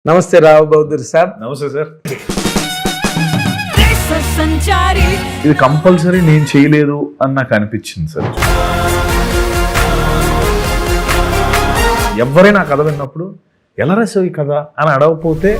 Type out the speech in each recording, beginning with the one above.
నమస్తే రావు బౌద్ధర్ సాబ్. నమస్తే సార్. ఇది కంపల్సరీ నేను చేయలేదు అని నాకు అనిపించింది సార్. ఎవరైనా కథ విన్నప్పుడు ఎలా రాసావు ఈ కథ అని అడగకపోతే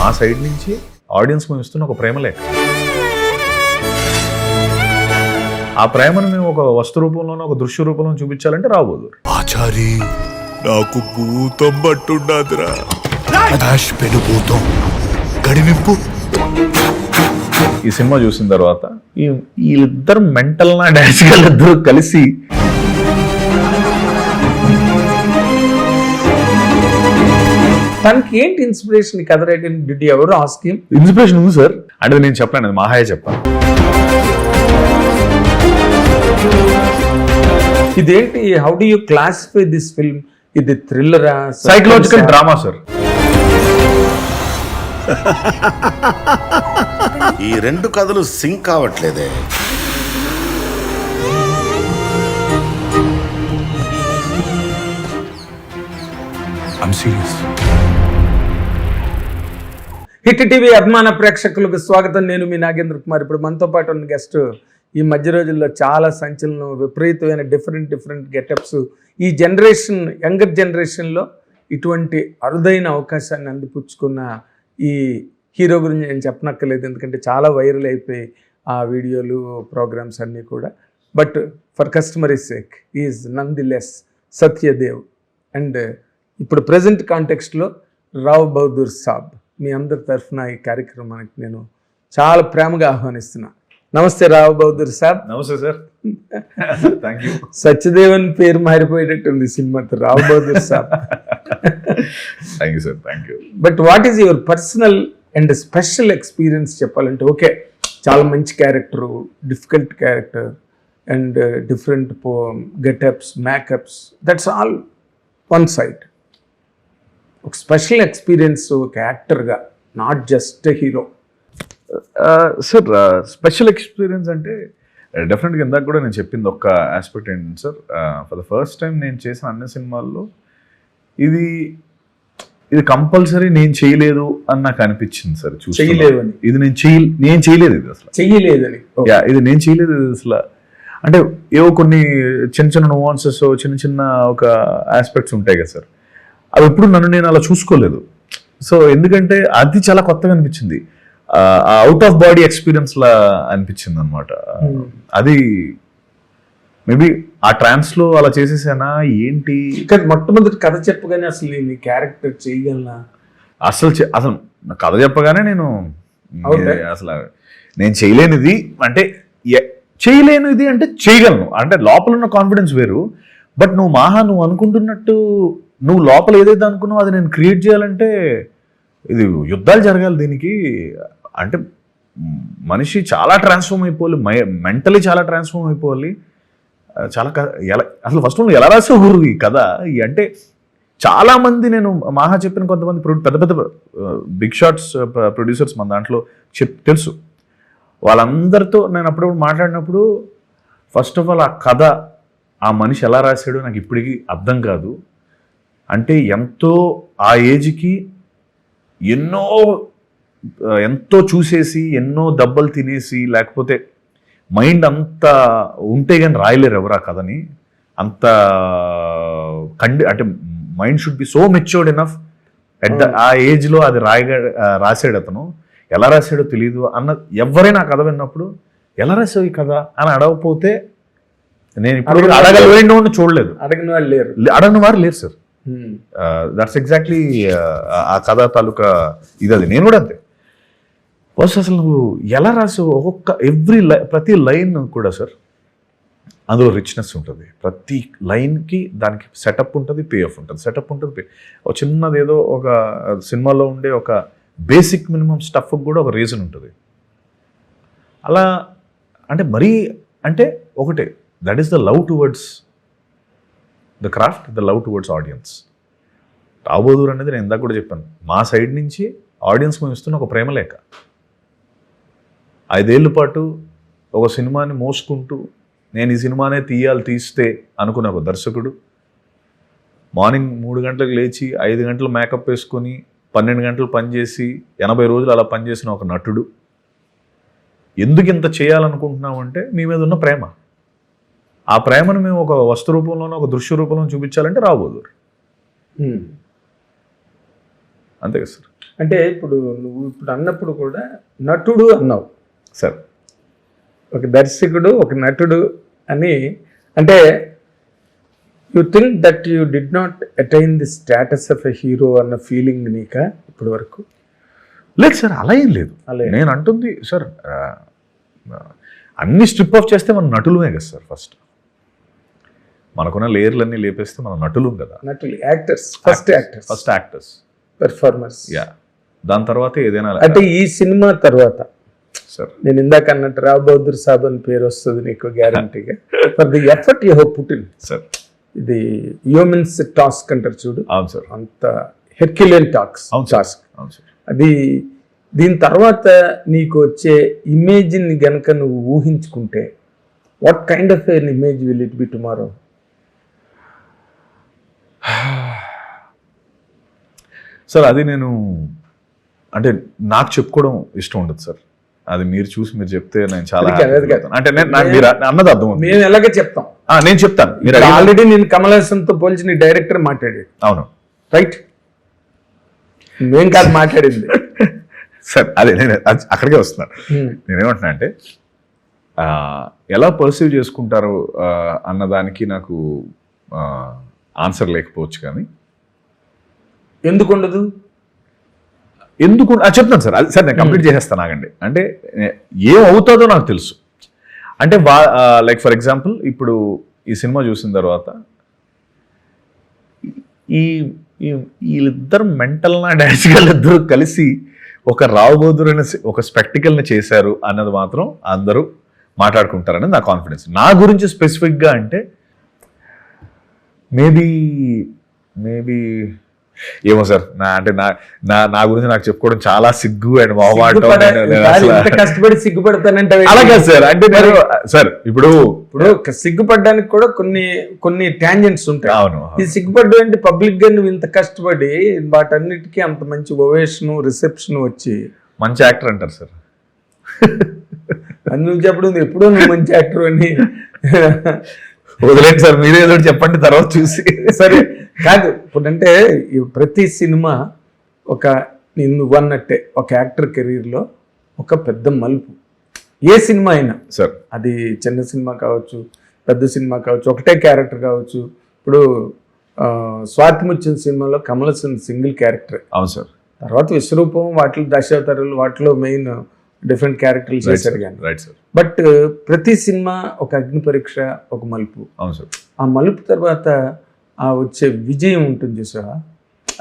మా సైడ్ నుంచి ఆడియన్స్ మేము ఇస్తున్న ఒక ప్రేమ లేఖ. ఆ ప్రేమను మేము ఒక వస్తు రూపంలోనో ఒక దృశ్య రూపంలో చూపించాలంటే రాబోదు. ఆచారి నాకు భూతం పట్టున్నాదిరా, పెనుభూతం గడినింపు. ఈ సినిమా చూసిన తర్వాత వీళ్ళిద్దరు మెంటల్ నా డాన్స్ ఇద్దరు కలిసి తనకి ఏంటి ఇన్స్పిరేషన్ ఈ కథ writing? Did you ever ask him? Inspiration ఉంది సార్. అంటే నేను చెప్పాను, అది మాహాయ చెప్పాను. ఇదేంటి, how do you classify this film? ఇది థ్రిల్లరా, సైకలాజికల్ డ్రామా సార్? ఈ రెండు కథలు సింక్ కావట్లేదే. I'm serious. హిట్ టీవీ అభిమాన ప్రేక్షకులకు స్వాగతం. నేను మీ నాగేంద్ర కుమార్. ఇప్పుడు మనతో పాటు ఉన్న గెస్ట్ ఈ మధ్య రోజుల్లో చాలా సంచలనం, విపరీతమైన డిఫరెంట్ గెటప్స్. ఈ జనరేషన్, యంగర్ జనరేషన్లో ఇటువంటి అరుదైన అవకాశాన్ని అందిపుచ్చుకున్న ఈ హీరో గురించి నేను చెప్పనక్కర్లేదు, ఎందుకంటే చాలా వైరల్ అయిపోయి ఆ వీడియోలు, ప్రోగ్రామ్స్ అన్నీ కూడా. But for customary sake is nonetheless Satyadev. And ఇప్పుడు ప్రజెంట్ కాంటెక్స్ట్లో రావ్ బహదూర్ సాబ్. మీ అందరి తరఫున ఈ కార్యక్రమానికి నేను చాలా ప్రేమగా ఆహ్వానిస్తున్నా. నమస్తే రావ్ బహదూర్ సాబ్. నమస్తే సార్. Thank you. సత్యదేవన్ పేరు మారిపోయేటట్టుంది సినిమాతో, Rao Bahadur Saab. Thank you sir. Thank you. But what is your personal and special experience చెప్పాలంటే? ఓకే, చాలా మంచి character, difficult character and different getups, makeups, that's all one side. ఒక స్పెషల్ ఎక్స్పీరియన్స్ ఒక యాక్టర్గా, not just hero. Sir, special experience అంటే డెఫినెట్గా ఇందాక కూడా నేను చెప్పింది ఒక్క ఆస్పెక్ట్ ఏంటంటే sir, for the first time నేను చేసిన అన్ని సినిమాల్లో ఇది కంపల్సరీ నేను చేయలేదు అని నాకు అనిపించింది సార్. చేయలేదని, ఇది నేను చేయలేదు, ఇది అసలు చెయ్యలేదని. ఇది నేను చేయలేదు, ఇది అసలు. అంటే ఏవో కొన్ని చిన్న నువాన్సెస్, చిన్న ఒక ఆస్పెక్ట్స్ ఉంటాయి కదా సార్, అవి ఎప్పుడు నేను అలా చూసుకోలేదు. సో ఎందుకంటే అది చాలా కొత్తగా అనిపించింది, అవుట్ ఆఫ్ బాడీ ఎక్స్పీరియన్స్ లా అనిపించింది అనమాట. అది మేబీ ఆ ట్రాన్స్ లో అలా చేసేసానా ఏంటి? మొట్టమొదటి కథ చెప్పగానే అసలు నేను క్యారెక్టర్ చేయగలనా? అసలు కథ చెప్పగానే నేను అసలు నేను చేయలేనిది అంటే చేయగలను అంటే లోపల ఉన్న కాన్ఫిడెన్స్ వేరు. బట్ నువ్వు అనుకుంటున్నట్టు నువ్వు లోపల ఏదైతే అనుకున్నావు అది నేను క్రియేట్ చేయాలంటే ఇది యుద్ధాలు జరగాలి దీనికి. అంటే మనిషి చాలా ట్రాన్స్ఫార్మ్ అయిపోవాలి, మెంటలీ చాలా ట్రాన్స్ఫార్మ్ అయిపోవాలి. చాలా అసలు ఫస్ట్ నువ్వు ఎలా రాసావు గురు ఈ కథ అంటే చాలా మంది, నేను మాహా చెప్పిన కొంతమంది పెద్ద బిగ్ షాట్స్ ప్రొడ్యూసర్స్ మన దాంట్లో తెలుసు, వాళ్ళందరితో నేను అప్పుడప్పుడు మాట్లాడినప్పుడు ఫస్ట్ ఆఫ్ ఆల్ ఆ కథ ఆ మనిషి ఎలా రాశాడో నాకు ఇప్పటికీ అర్థం కాదు. అంటే ఆ ఏజ్కి ఎంతో చూసేసి, ఎన్నో దెబ్బలు తినేసి, లేకపోతే మైండ్ అంత ఉంటే కానీ రాయలేరు ఎవరు ఆ కథని. అంత అంటే mind should be so matured enough ఆ ఏజ్లో అది రాసాడు అతను. ఎలా రాశాడో తెలియదు ఎవరైనా ఆ కథ విన్నప్పుడు ఎలా రాసావు ఈ కథ అని అడగకపోతే నేను ఇప్పుడు అడగలేని చూడలేదు. అడగని వారు లేరు సార్. దట్స్ ఎగ్జాక్ట్లీ ఆ కథ తాలూకా అది. నేను కూడా అంతే. ఫస్ట్ అసలు నువ్వు ఎలా రాసావు ప్రతి లైన్ కూడా సార్, అందులో రిచ్నెస్ ఉంటుంది. ప్రతి లైన్కి దానికి సెటప్ ఉంటుంది, పే ఆఫ్ ఉంటుంది. సెటప్ ఉంటుంది, ఒక చిన్నది ఏదో ఒక సినిమాలో ఉండే ఒక బేసిక్ మినిమం స్టఫ్ కూడా ఒక రీజన్ ఉంటుంది. అలా అంటే మరీ అంటే ఒకటే, that is the love towards the craft, the love towards audience. Rao Bahadur అనేది నేను ఇందాక కూడా చెప్పాను, మా సైడ్ నుంచి ఆడియన్స్ మేము ఇస్తున్న ఒక ప్రేమ లేఖ. 5 ఏళ్ళ పాటు ఒక సినిమాని మోసుకుంటూ నేను ఈ సినిమానే తీస్తే అనుకున్న ఒక దర్శకుడు మార్నింగ్ 3 గంటలకు లేచి 5 గంటలు మేకప్ వేసుకొని 12 గంటలు పనిచేసి 80 రోజులు అలా పనిచేసిన ఒక నటుడు ఎందుకు ఇంత చేయాలనుకుంటున్నామంటే మీ మీద ఉన్న ప్రేమ. ఆ ప్రేమను మేము ఒక వస్తు రూపంలోనో ఒక దృశ్య రూపంలో చూపించాలంటే రాబోదు. అంతే కదా సార్. అంటే ఇప్పుడు నువ్వు ఇప్పుడు అన్నప్పుడు కూడా నటుడు అన్నావు సార్. ఒక దర్శకుడు ఒక నటుడు అని అంటే you think that you did not attain the status of a hero అన్న ఫీలింగ్ నీకా ఇప్పటి వరకు? లేదు సార్, అలా ఏం లేదు. నేను అంటుంది సార్, అన్ని స్ట్రిప్ ఆఫ్ చేస్తే మనం నటులమే కదా సార్. ఫస్ట్ మనకున్న లేయర్లన్నీ లేపేస్తే మనం నటులు కదా. నటులు, actors, first actors, performers. Yeah, దాని తర్వాత ఏదైనా. అంటే ఈ సినిమా తర్వాత సార్ నేను ఇందాక అన్నట్టు రావ్ బహదూర్ సాబ్ అని పేరు వస్తుంది నీకు గ్యారంటీగా. For the effort you have put in sir. ఇది హ్యూమన్స్ టాస్క్ అంటారు చూడు. అవును సార్. అంత హెర్క్యులియన్ టాస్క్. అవును సార్. అది దీని తర్వాత నీకు వచ్చే ఇమేజ్ని గనక నువ్వు ఊహించుకుంటే what kind of an image will it be tomorrow? Sir అది నేను అంటే నాకు చెప్పుకోవడం ఇష్టం ఉండదు సార్. అది మీరు చూసి మీరు చెప్తే నేను చాలా అంటే మీరు అన్నది అర్థం. మేము ఎలాగే చెప్తాం. నేను చెప్తాను. మీరు ఆల్రెడీ నేను కమల్ హాసన్ తో పోల్చి నీ డైరెక్టర్ మాట్లాడాడు. అవును, రైట్. నేను కాదు మాట్లాడింది సార్. అదే నేను అక్కడికే వస్తున్నాను. నేనేమంటున్నా అంటే ఎలా పర్సీవ్ చేసుకుంటారు అన్నదానికి నాకు ఆన్సర్ లేకపోవచ్చు. కానీ ఎందుకుండదు? ఎందుకు చెప్తాను సార్. అది సార్ నేను కంప్లీట్ చేసేస్తాను, ఆగండి. అంటే ఏం అవుతుందో నాకు తెలుసు. అంటే లైక్ ఫర్ ఎగ్జాంపుల్ ఇప్పుడు ఈ సినిమా చూసిన తర్వాత వీళ్ళిద్దరు మెంటల్ నా డాన్స్గా ఇద్దరు కలిసి ఒక రావ్ బహదూర్ అనే ఒక స్పెక్టికల్ని చేశారు అన్నది మాత్రం అందరూ మాట్లాడుకుంటారనేది నా కాన్ఫిడెన్స్. నా గురించి స్పెసిఫిక్గా అంటే మేబీ ఏమో సార్. నా గురించి నాకు చెప్పుకోవడం చాలా సిగ్గు అండ్ కష్టపడి సిగ్గుపడతానంటే అలాగే సార్. అంటే సార్ ఇప్పుడు సిగ్గుపడడానికి కూడా కొన్ని టాంజెంట్స్ ఉంటాయి. అవును. ఈ సిగ్గుపడ్డం అంటే పబ్లిక్ గా నువ్వు ఇంత కష్టపడి వాటన్నిటికీ అంత మంచి ఓవేషన్ రిసెప్షన్ వచ్చి మంచి యాక్టర్ అంటారు సార్. అది నువ్వు చెప్పడం ఎప్పుడో నువ్వు మంచి యాక్టర్ అని వదిలేండి సార్, మీరే ఏదో చెప్పండి తర్వాత చూసి. సరే కాదు, ఇప్పుడంటే ప్రతి సినిమా ఒక నువ్వు అన్నట్టే ఒక యాక్టర్ కెరీర్లో ఒక పెద్ద మలుపు. ఏ సినిమా అయినా సార్, అది చిన్న సినిమా కావచ్చు, పెద్ద సినిమా కావచ్చు, ఒకటే క్యారెక్టర్ కావచ్చు. ఇప్పుడు స్వాతిముత్యం సినిమాలో కమల్ హాసన్ సింగిల్ క్యారెక్టర్. అవును సార్. తర్వాత విశ్వరూపం, వాటిలో దశావతారాలు, వాటిలో మెయిన్ డిఫరెంట్ క్యారెక్టర్లు చేశారు కానీ. Right sir. బట్ ప్రతి సినిమా ఒక అగ్ని పరీక్ష, ఒక మలుపు. అవును సార్. ఆ మలుపు తర్వాత ఆ వచ్చే విజయం ఉంటుంది చూసావా,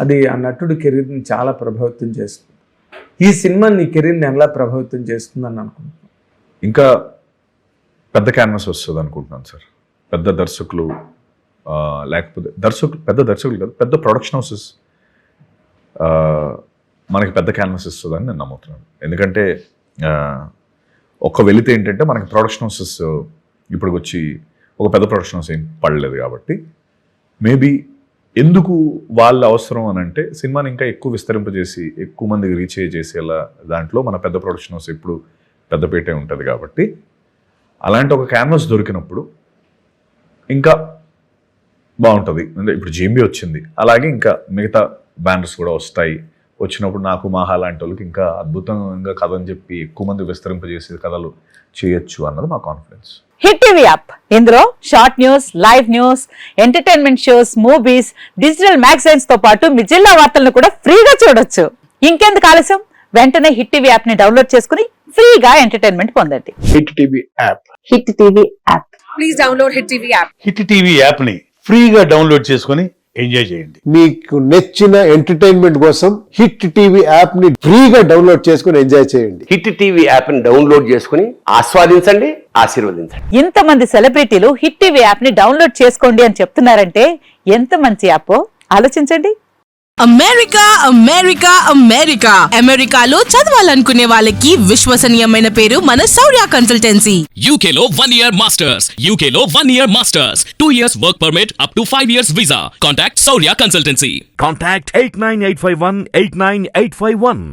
అది ఆ నటుడి కెరీర్ని చాలా ప్రభావితం చేస్తుంది. ఈ సినిమా నీ కెరీర్ని ఎలా ప్రభావితం చేస్తుందని అనుకుంటున్నాను? ఇంకా పెద్ద క్యాన్వాస్ వస్తుంది అనుకుంటున్నాను సార్. పెద్ద దర్శకులు, లేకపోతే పెద్ద దర్శకులు కాదు, పెద్ద ప్రొడక్షన్ హౌసెస్ మనకి పెద్ద క్యాన్వాస్ ఇస్తుందని నేను నమ్ముతున్నాను. ఎందుకంటే వెళితే ఏంటంటే మనకి ప్రొడక్షన్ హౌసెస్ ఇప్పుడు వచ్చి ఒక పెద్ద ప్రొడక్షన్ హౌస్ ఏం పడలేదు కాబట్టి మేబీ ఎందుకు వాళ్ళ అవసరం అని అంటే సినిమాని ఇంకా ఎక్కువ విస్తరింపజేసి ఎక్కువ మందికి రీచ్ చేసేలా దాంట్లో మన పెద్ద ప్రొడక్షన్ హౌస్ ఎప్పుడు పెద్దపేటే ఉంటుంది కాబట్టి అలాంటి ఒక క్యాన్వాస్ దొరికినప్పుడు ఇంకా బాగుంటుంది. అంటే ఇప్పుడు జేఎంబీ వచ్చింది, అలాగే ఇంకా మిగతా బ్యానర్స్ కూడా వస్తాయి. వచ్చినప్పుడు నాకు మాహా లాంటి వాళ్ళకి ఇంకా అద్భుతంగా కథ అని చెప్పి ఎక్కువ మంది విస్తరింపజేసే కథలు చేయొచ్చు అన్నది మా కాన్ఫిడెన్స్. హిట్ టీవీ యాప్, ఇందులో short news, live news, entertainment shows, movies, digital magazines తో పాటు మీ జిల్లా వార్తలను కూడా ఫ్రీగా చూడొచ్చు. ఇంకెందుకు ఆలస్యం, వెంటనే హిట్ టీవీ యాప్ ని డౌన్లోడ్ చేసుకుని ఫ్రీగా ఎంటర్టైన్మెంట్ పొందండి. Hit TV app. Hit TV app. Please download hit TV app. Hit TV app ని ఫ్రీగా డౌన్లోడ్ చేసుకుని ఎంజాయ్ చేయండి. మీకు నచ్చిన ఎంటర్టైన్మెంట్ కోసం హిట్ టీవీ యాప్ ని ఫ్రీగా డౌన్లోడ్ చేసుకుని ఎంజాయ్ చేయండి. హిట్ టీవీ యాప్ ని డౌన్లోడ్ చేసుకుని ఆస్వాదించండి, ఆశీర్వదించండి. ఇంతమంది సెలబ్రిటీలు హిట్ టీవీ యాప్ ని డౌన్లోడ్ చేసుకోండి అని చెప్తున్నారంటే ఎంత మంచి యాప్ ఆలోచించండి. అమెరికా అమెరికా అమెరికా అమెరికాలో చదవాలనుకునే వాళ్ళకి విశ్వసనీయమైన పేరు మన శౌర్య కన్సల్టెన్సీ. UK లో 1 year masters. UK లో 1 year masters. 2 years work permit up to 5 years visa. Contact Saurya Consultancy. Contact 89851 89851.